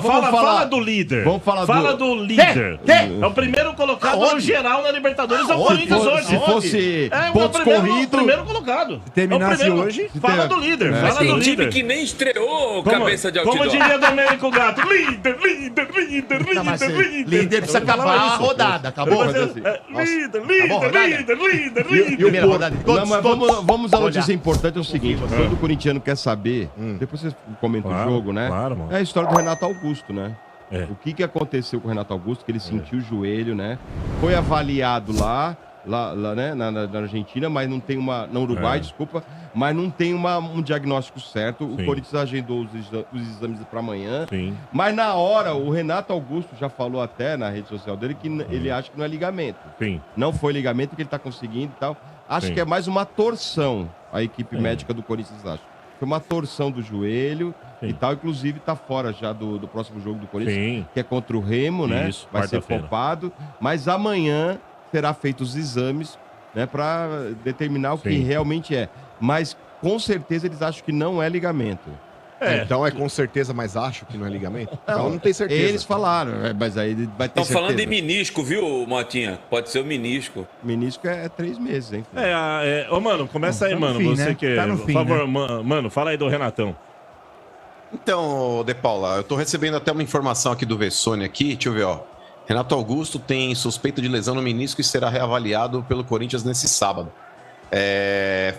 fala do líder. Vamos falar do líder. É o primeiro colocado no geral na Libertadores, é o Corinthians hoje. Se fosse pontos corridos... primeiro colocado. Se terminasse hoje... Fala do líder, Mas fala do tem time líder. que nem estreou cabeça de outdoor. Como diria Domênico Gato, líder. Líder precisa acabar a rodada, acabou? Vamos à notícia importante, é o seguinte, todo corintiano quer saber, depois você comenta o jogo, né? Claro, mano. É a história do Renato Augusto, né? É. O que aconteceu com o Renato Augusto, que ele sentiu o joelho, né? Foi avaliado lá né, na Argentina, mas não tem no Uruguai, desculpa, mas não tem um diagnóstico certo. Sim. O Corinthians agendou os exames para amanhã. Sim. Mas na hora, o Renato Augusto já falou até na rede social dele que ele acha que não é ligamento. Sim. Não foi ligamento que ele tá conseguindo e tal. Acho Sim. que é mais uma torção, a equipe médica do Corinthians acha. Foi uma torção do joelho e tal. Inclusive tá fora já do próximo jogo do Corinthians, que é contra o Remo, né? Isso, vai ser quarta-feira. poupado. Mas amanhã será feitos os exames, né? Para determinar o que realmente é. Mas com certeza eles acham que não é ligamento. Então é com certeza, mas acho que não é ligamento. Então não tem certeza. Eles falaram, mas aí vai ter Estão certeza. falando de menisco, viu, Motinha? Pode ser o menisco. Menisco é 3 meses, hein? Ô, mano, começa aí, mano. fim, Você né? que... Tá no Por fim, favor, mano, fala aí do Renatão. Então, De Paula, eu tô recebendo até uma informação aqui do Vessone aqui, deixa eu ver, ó. Renato Augusto tem suspeita de lesão no menisco e será reavaliado pelo Corinthians nesse sábado.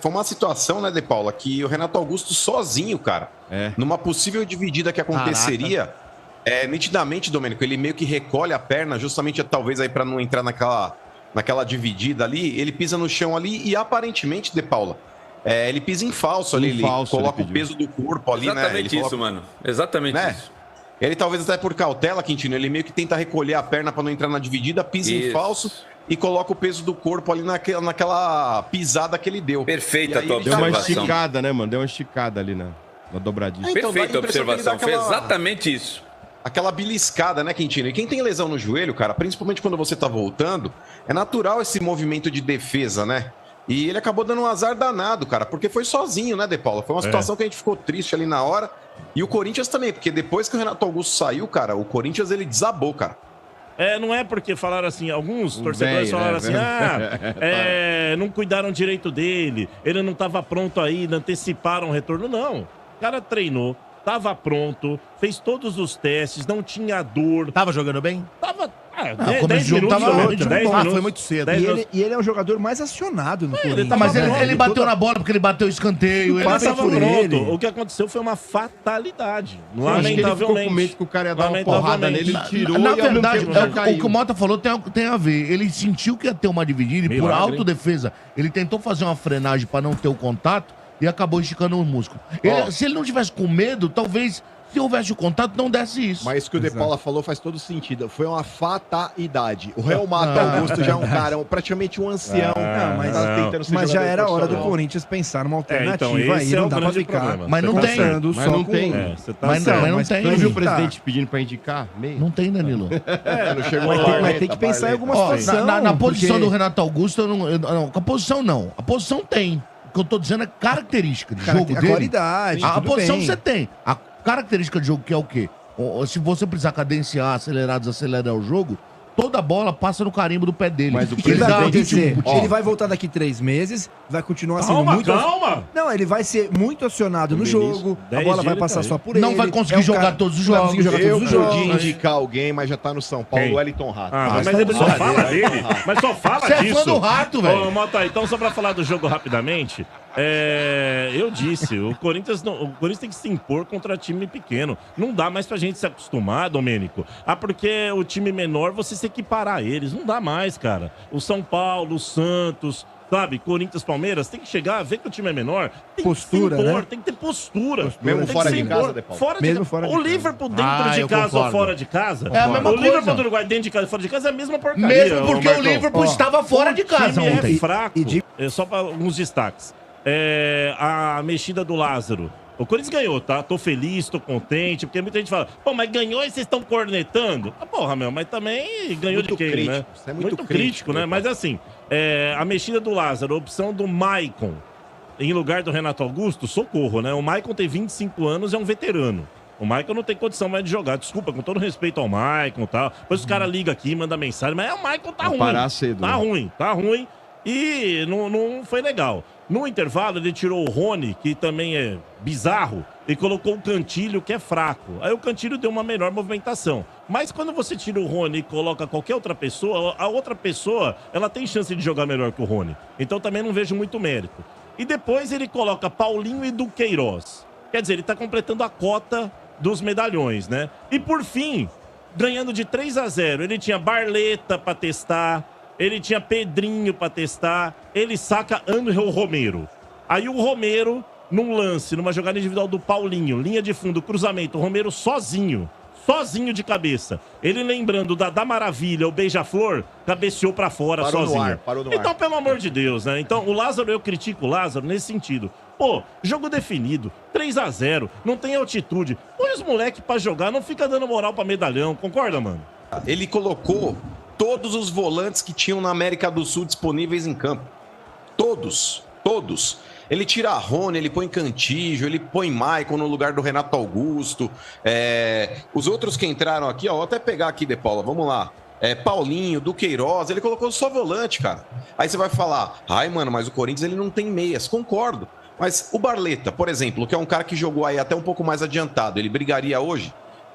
Foi uma situação, né, De Paula, que o Renato Augusto sozinho, cara, numa possível dividida que aconteceria, nitidamente, Domênico, ele meio que recolhe a perna, justamente talvez aí para não entrar naquela dividida ali, ele pisa no chão ali e aparentemente, De Paula, ele pisa em falso ali, ele coloca o peso do corpo ali, Exatamente né? isso, mano. Exatamente isso. Ele talvez até por cautela, Quintino, ele meio que tenta recolher a perna para não entrar na dividida, pisa em falso e coloca o peso do corpo ali naquela pisada que ele deu. Perfeita a tua Deu uma observação. esticada, né, mano? Deu uma esticada ali na dobradinha. Então, dá a Perfeita a impressão que ele dá observação. Foi exatamente isso. Aquela beliscada, né, Quintino? E quem tem lesão no joelho, cara, principalmente quando você tá voltando, é natural esse movimento de defesa, né? E ele acabou dando um azar danado, cara, porque foi sozinho, né, De Paula? Foi uma situação que a gente ficou triste ali na hora. E o Corinthians também, porque depois que o Renato Augusto saiu, cara, o Corinthians, ele desabou, cara. Não é porque falaram assim, alguns torcedores falaram assim, não cuidaram direito dele, ele não estava pronto ainda, anteciparam o retorno. Não, o cara treinou, estava pronto, fez todos os testes, não tinha dor. Tava jogando bem? Tava... começo do jogo tava ótimo. 10 minutos. Foi muito cedo. E ele é o jogador mais acionado no Corinthians. Mas ele bateu na bola porque ele bateu o escanteio. Ele Passava fez por pronto. ele. O que aconteceu foi uma fatalidade. Acho que ele ficou com medo que o cara ia dar uma porrada nele, ele tirou Na e ao mesmo verdade, tempo já caiu. o que o Mota falou tem a ver. Ele sentiu que ia ter uma dividida e por autodefesa, ele tentou fazer uma frenagem para não ter o contato e acabou esticando o músculo. Se ele não tivesse com medo, talvez... Se houvesse o contato, não desse isso. Mas isso que o De Paula falou faz todo sentido. Foi uma fatalidade. O Renato Augusto já é um cara, praticamente um ancião. Mas já era hora do Corinthians pensar numa alternativa aí. Não dá pra ficar. Mas não tem. Mas não tem. Mas não tem. Você viu o presidente pedindo pra indicar? Não tem, Danilo. Não chegou Mas tem que pensar em alguma situação. Na posição do Renato Augusto, a posição não. A posição tem. O que eu tô dizendo é característica de jogo dele. A qualidade. A posição você tem. A característica de jogo que é o quê? Se você precisar cadenciar, acelerar, desacelerar o jogo, toda bola passa no carimbo do pé dele. Mas o que vai acontecer? Ele vai voltar daqui 3 meses, vai continuar sendo Calma! Não, ele vai ser muito acionado no jogo, a bola vai passar só por ele. Não vai conseguir jogar todos os jogos. Eu podia indicar alguém, mas já tá no São Paulo, o Wellington Rato. Mas ele só fala dele. Mas só fala Você disso. é fã do Rato, velho. Ô, Mota, então só pra falar do jogo rapidamente, eu disse, o Corinthians tem que se impor contra time pequeno. Não dá mais pra gente se acostumar, Domênico. Porque o time menor, você se equiparar a eles. Não dá mais, cara. O São Paulo, o Santos, sabe? Corinthians, Palmeiras, tem que chegar, ver que o time é menor. Tem postura, que se impor, né? tem que ter postura. Mesmo Tem fora que de se casa, impor. De Paulo. Fora Mesmo de... fora de O casa. Liverpool dentro de eu casa ou concordo. fora de casa? É a mesma o coisa. Liverpool do Uruguai dentro de casa e fora de casa é a mesma porcaria. Mesmo porque o Marcão. Liverpool estava fora de casa O time ontem. é fraco. Só para alguns destaques. A mexida do Lázaro. O Corinthians ganhou, tá? Tô feliz, tô contente, porque muita gente fala, pô, mas ganhou e vocês estão cornetando? Ah, porra, meu, mas também ganhou Muito de quem, crítico, né? isso é muito crítico, crítico, né? Mas assim, a mexida do Lázaro, a opção do Maicon, em lugar do Renato Augusto, socorro, né? O Maicon tem 25 anos, é um veterano. O Maicon não tem condição mais de jogar. Desculpa, com todo respeito ao Maicon e tal. Depois os caras ligam aqui, mandam mensagem, mas o Maicon tá ruim. Parar cedo. Tá ruim, tá ruim. E não foi legal. No intervalo, ele tirou o Rony, que também é bizarro, e colocou o Cantilho, que é fraco. Aí o Cantilho deu uma melhor movimentação. Mas quando você tira o Rony e coloca qualquer outra pessoa, a outra pessoa, ela tem chance de jogar melhor que o Rony. Então também não vejo muito mérito. E depois ele coloca Paulinho e Duqueiroz. Quer dizer, ele tá completando a cota dos medalhões, né? E por fim, ganhando de 3-0, ele tinha Barleta pra testar, ele tinha Pedrinho pra testar, ele saca Ángel Romero. Aí o Romero, num lance, numa jogada individual do Paulinho, linha de fundo, cruzamento, o Romero sozinho de cabeça. Ele lembrando da Maravilha, o Beija-Flor, cabeceou pra fora sozinho. Parou no ar. Então, pelo amor de Deus, né? Então, o Lázaro, eu critico o Lázaro nesse sentido. Pô, jogo definido, 3-0, não tem altitude. Põe os moleques pra jogar, não fica dando moral pra medalhão, concorda, mano? Ele colocou todos os volantes que tinham na América do Sul disponíveis em campo. Todos. Ele tira a Rony, ele põe Cantígio, ele põe Maicon no lugar do Renato Augusto. Os outros que entraram aqui, ó, vou até pegar aqui, De Paula, vamos lá. Paulinho, Duqueiroz, ele colocou só volante, cara. Aí você vai falar, ai, mano, mas o Corinthians ele não tem meias. Concordo. Mas o Barleta, por exemplo, que é um cara que jogou aí até um pouco mais adiantado, ele brigaria hoje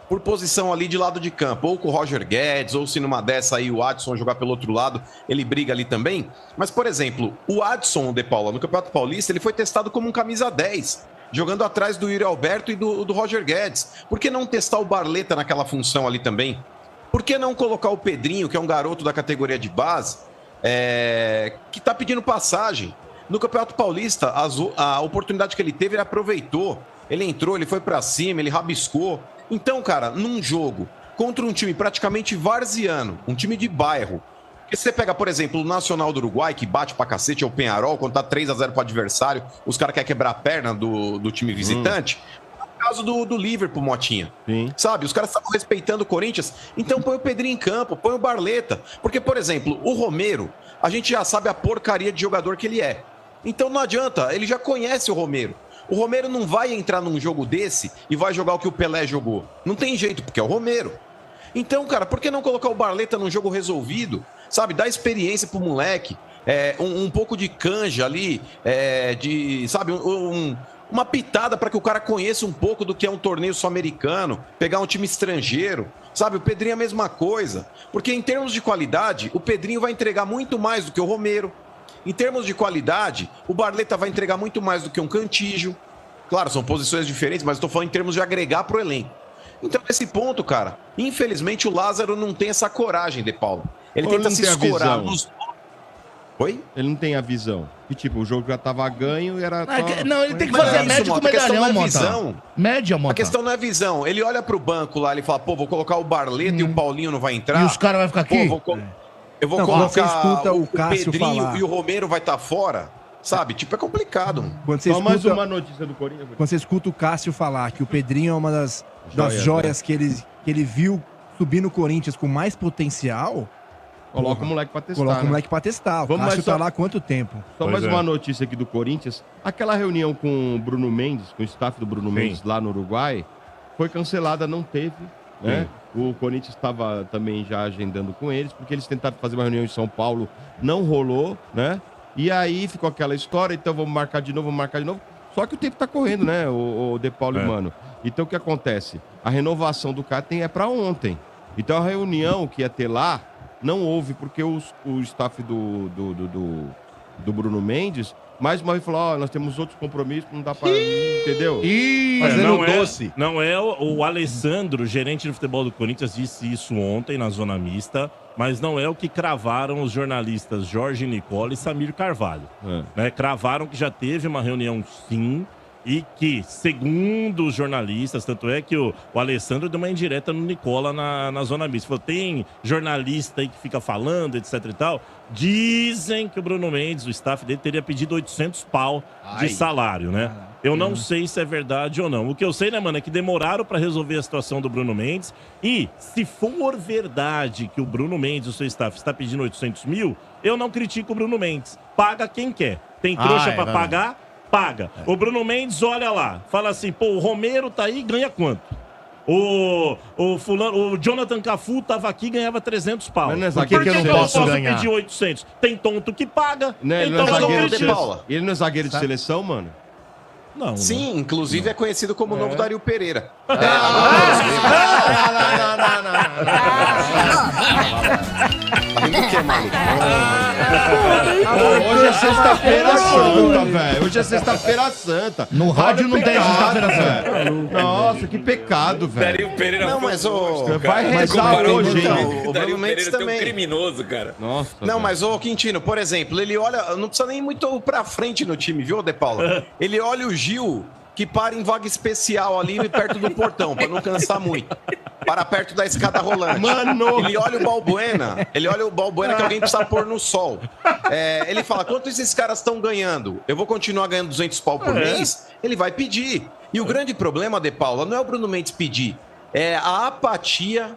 por posição ali de lado de campo, ou com o Roger Guedes, ou se numa dessa aí o Adson jogar pelo outro lado, ele briga ali também. Mas, por exemplo, o Adson, De Paula, no Campeonato Paulista, ele foi testado como um camisa 10, jogando atrás do Yuri Alberto e do Roger Guedes. Por que não testar o Barleta naquela função ali também? Por que não colocar o Pedrinho, que é um garoto da categoria de base, que tá pedindo passagem? No Campeonato Paulista, a oportunidade que ele teve, ele aproveitou. Ele entrou, ele foi pra cima, ele rabiscou. Então, cara, num jogo contra um time praticamente varziano, um time de bairro, que você pega, por exemplo, o Nacional do Uruguai, que bate pra cacete, é o Peñarol, quando tá 3-0 pro adversário, os caras querem quebrar a perna do time visitante. É o caso do Liverpool, Motinha. Sim. Sabe, os caras estavam respeitando o Corinthians, então põe o Pedrinho em campo, põe o Barleta. Porque, por exemplo, o Romero, a gente já sabe a porcaria de jogador que ele é. Então não adianta, ele já conhece o Romero. O Romero não vai entrar num jogo desse e vai jogar o que o Pelé jogou. Não tem jeito, porque é o Romero. Então, cara, por que não colocar o Barleta num jogo resolvido? Sabe, dá experiência pro moleque, um pouco de canja ali, sabe, uma pitada para que o cara conheça um pouco do que é um torneio sul-americano, pegar um time estrangeiro. Sabe, o Pedrinho é a mesma coisa. Porque em termos de qualidade, o Pedrinho vai entregar muito mais do que o Romero. Em termos de qualidade, o Barleta vai entregar muito mais do que um Cantígio. Claro, são posições diferentes, mas estou falando em termos de agregar para o elenco. Então, nesse ponto, cara, infelizmente o Lázaro não tem essa coragem, De Paulo. Ele tenta se escorar nos... Oi? Ele não tem a visão. Que tipo, o jogo já tava ganho e era só... Não, ele tem que fazer a média com o medalhão, Mota. Média, Mota. A questão não é visão. Ele olha pro banco lá, ele fala, pô, vou colocar o Barleta e o Paulinho não vai entrar. E os caras vão ficar aqui? Pô, eu vou colocar você escuta o Cássio Pedrinho falar. E o Romero vai estar fora. Sabe? Tipo, é complicado. Só mais uma notícia do Corinthians. Quando você escuta o Cássio falar que o Pedrinho é uma das joias que ele viu subir no Corinthians com mais potencial... Coloca o moleque pra testar. Coloca o moleque pra testar. O Cássio tá lá há quanto tempo? Só mais uma notícia aqui do Corinthians. Aquela reunião com o Bruno Mendes, com o staff do Bruno Mendes lá no Uruguai, foi cancelada, não teve, né? O Corinthians estava também já agendando com eles, porque eles tentaram fazer uma reunião em São Paulo, não rolou, né? E aí ficou aquela história, então vamos marcar de novo. Só que o tempo tá correndo, né, o De Paulo e Mano. Então o que acontece? A renovação do cara é pra ontem. Então a reunião que ia ter lá, não houve, porque o staff do Bruno Mendes, mais uma vez falou, ó, nós temos outros compromissos, não dá pra... Entendeu? Não é o Alessandro, gerente de futebol do Corinthians, disse isso ontem na Zona Mista, mas não é o que cravaram os jornalistas Jorge Nicola e Samir Carvalho. Né? Cravaram que já teve uma reunião, sim, e que, segundo os jornalistas, tanto é que o Alessandro deu uma indireta no Nicola na Zona Mista. Falou, tem jornalista aí que fica falando, etc e tal. Dizem que o Bruno Mendes, o staff dele, teria pedido 800 pau de salário, né? Eu não sei se é verdade ou não. O que eu sei, né, mano, é que demoraram pra resolver a situação do Bruno Mendes. E, se for verdade que o Bruno Mendes, o seu staff, está pedindo 800 mil, eu não critico o Bruno Mendes. Paga quem quer. Tem trouxa pra pagar? Paga. O Bruno Mendes olha lá, fala assim, pô, o Romero tá aí, ganha quanto? O fulano, o Jonathan Cafu tava aqui e ganhava 300 pau. Mas não é Por que zagueiro eu que não posso posso ganhar? pedir 800? Tem tonto que paga. Né, ele então não é eu não zagueiro de acredito. seleção. Ele não é zagueiro de seleção, mano? Não, Sim, inclusive é conhecido como o novo Dario Pereira. Tá rindo o quê, maluco? Hoje é sexta-feira santa, velho. Hoje é sexta-feira santa. No rádio não tem sexta-feira santa. Nossa, que pecado, velho. Dario Pereira Não, mas o... Vai Mas rezar comparando, hoje, então, hein? o Dario Bruno Mendes Pereira tem um também. criminoso, cara. Nossa. Não, mas o Quintino, por exemplo, ele olha... Não precisa nem muito pra frente no time, viu, De Paula? Ele olha o Gil, que para em vaga especial ali perto do portão, pra não cansar muito. Para perto da escada rolante. Mano! Ele olha o Balbuena, que alguém precisa pôr no sol. Ele fala, quanto esses caras estão ganhando? Eu vou continuar ganhando 200 pau por mês? Ele vai pedir. E o grande problema, De Paula, não é o Bruno Mendes pedir, é a apatia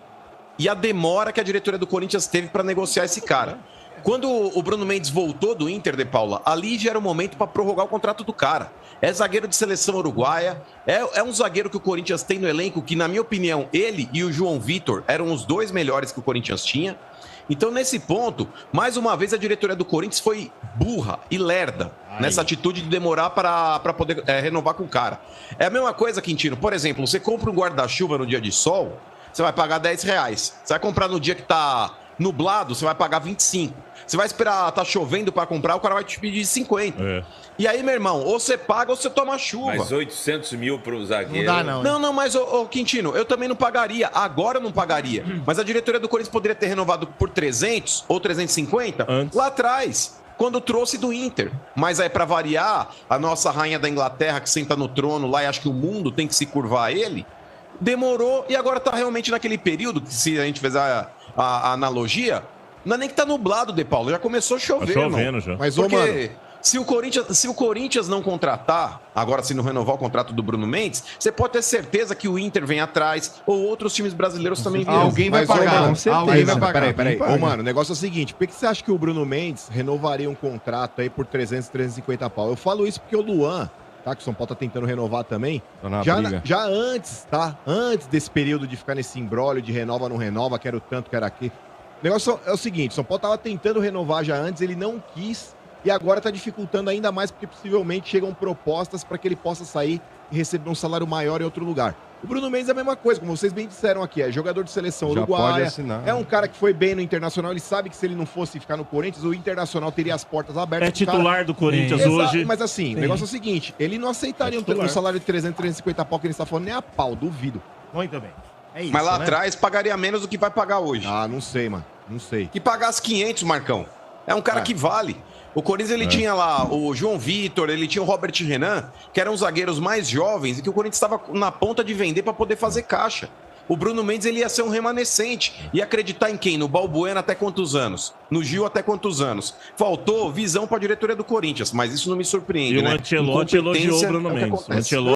e a demora que a diretoria do Corinthians teve para negociar esse cara. Quando o Bruno Mendes voltou do Inter, De Paula, ali já era o momento para prorrogar o contrato do cara. É zagueiro de seleção uruguaia, é um zagueiro que o Corinthians tem no elenco, que na minha opinião, ele e o João Vitor eram os dois melhores que o Corinthians tinha. Então, nesse ponto, mais uma vez a diretoria do Corinthians foi burra e lerda nessa atitude de demorar para poder renovar com o cara. É a mesma coisa, Quintino. Por exemplo, você compra um guarda-chuva no dia de sol, você vai pagar R$10. Você vai comprar no dia que tá nublado, você vai pagar 25. Você vai esperar, tá chovendo para comprar, o cara vai te pedir 50. E aí, meu irmão, ou você paga ou você toma chuva. Mas 800 mil pro zagueiro. Não dá, não. Não, mas, Quintino, eu também não pagaria. Agora eu não pagaria. Mas a diretoria do Corinthians poderia ter renovado por 300 ou 350 lá atrás, quando trouxe do Inter. Mas aí, pra variar, a nossa rainha da Inglaterra, que senta no trono lá e acha que o mundo tem que se curvar a ele, demorou e agora tá realmente naquele período, que se a gente fizer a analogia, não é nem que tá nublado, De Paulo, já começou a chover, Tá chovendo já. Mas, Porque mano, se o Corinthians não contratar, agora se não renovar o contrato do Bruno Mendes, você pode ter certeza que o Inter vem atrás, ou outros times brasileiros também virão. Alguém vai Mas, ô, pagar. mano, com certeza. Alguém vai pagar. Peraí. Ô, mano, o negócio é o seguinte: por que você acha que o Bruno Mendes renovaria um contrato aí por 300, 350 pau? Eu falo isso porque o Luan, tá? Que o São Paulo tá tentando renovar também. Tá na briga. Já antes, tá? Antes desse período de ficar nesse imbróglio de renova, não renova, quero tanto, quero aqui. O negócio é o seguinte: São Paulo tava tentando renovar já antes, ele não quis. E agora tá dificultando ainda mais porque possivelmente chegam propostas para que ele possa sair e receber um salário maior em outro lugar. O Bruno Mendes é a mesma coisa, como vocês bem disseram aqui, é jogador de seleção Já pode uruguaia, assinar. é um cara que foi bem no Internacional, ele sabe que se ele não fosse ficar no Corinthians, o Internacional teria as portas abertas. É pro cara. titular do Corinthians Exato, hoje. mas assim, o negócio é o seguinte, ele não aceitaria um salário de 300, 350 pau que ele está falando nem a pau, duvido. Muito bem. É isso, Mas lá né? atrás pagaria menos do que vai pagar hoje. Ah, não sei, mano, não sei. Que pagasse 500, Marcão. É um cara que vale. O Corinthians, ele tinha lá o João Vitor, ele tinha o Robert Renan, que eram os zagueiros mais jovens e que o Corinthians estava na ponta de vender para poder fazer caixa. O Bruno Mendes, ele ia ser um remanescente. E acreditar em quem? No Balbuena até quantos anos? No Gil até quantos anos? Faltou visão para a diretoria do Corinthians, mas isso não me surpreende, E o né? Ancelotti elogiou o Incompetência Bruno é o que Mendes. O acontece. Ancelotti